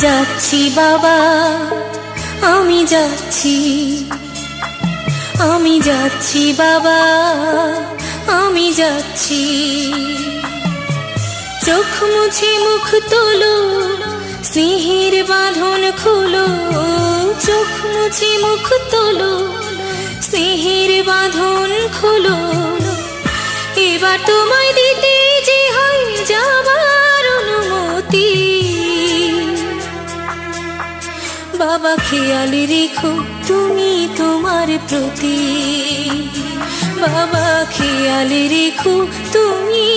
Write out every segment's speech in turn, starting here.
যাচ্ছি বাবা, আমি যাচ্ছি, আমি যাচ্ছি বাবা, আমি যাচ্ছি। চোখ মুছে মুখ তোলো, স্নেহের বাঁধন খোলো। চোখ মুছে মুখ তোলো, স্নেহের বাঁধন খোলো। এবার তোমায় দিতে যে হয় যাবার অনুমতি। বাবা খেয়াল রেখো তুমি তোমার প্রতি, বাবা খেয়াল রেখো তুমি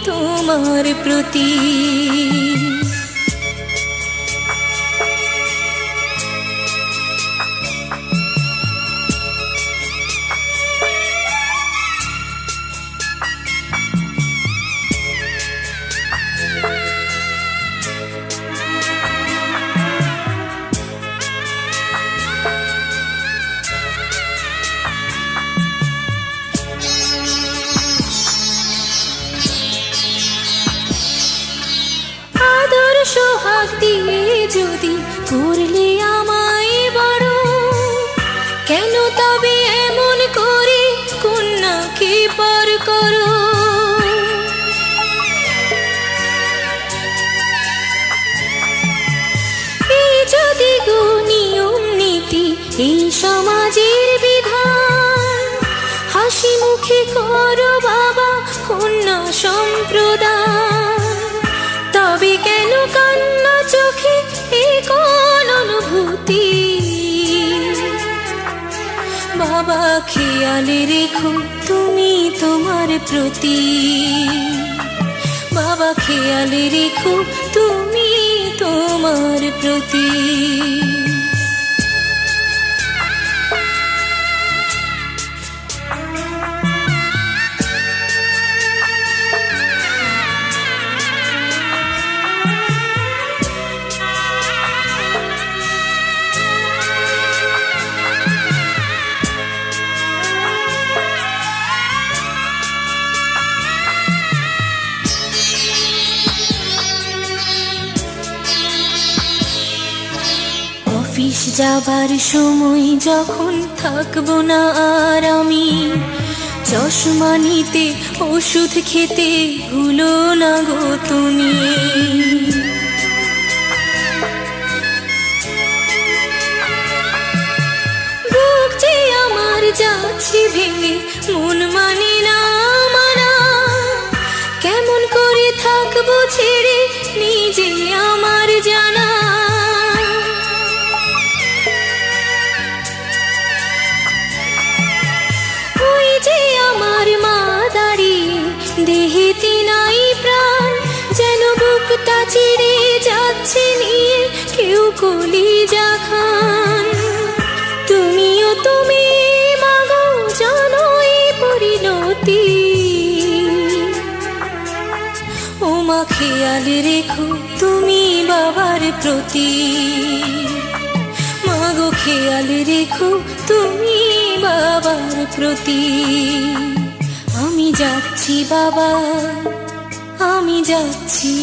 তোমার প্রতি। সোহাগ দিয়ে যদি করলে আমায় বড়, কেন তবে এমন করে কন্যাকে পর করো? এই যদি গো নিয়ম নীতি, এই সমাজের বিধান, হাসি মুখে করো বাবা কন্যা সম্প্রদান। তবে কেন কান্না চোখে এ কোন অনুভূতি? বাবা খেয়াল রেখো তুমি তোমার প্রতি, বাবা খেয়াল রেখো তুমি তোমার প্রতি। অফিস যাবার সময় যখন থাকবো না আর আমি, চশমা নিতে ওষুধ খেতে ভুলো না গো তুমি। বুক যে আমার যাচ্ছে ভেঙে, মন মানে না মানা। কেমন করে থাকবো ছেড়ে নিজে আমার জানা। দেহেতে নাই প্রাণ, যেন বুকটা চিরে যাচ্ছে নিয়ে কেউ কলিজা খান। তুমিও তুমি মাগো জানো এই পরিণতি। ও মা খেয়াল রেখো তুমি বাবার প্রতি, মাগো খেয়াল রেখো তুমি বাবার প্রতি। আমি যাচ্ছি বাবা, আমি যাচ্ছি,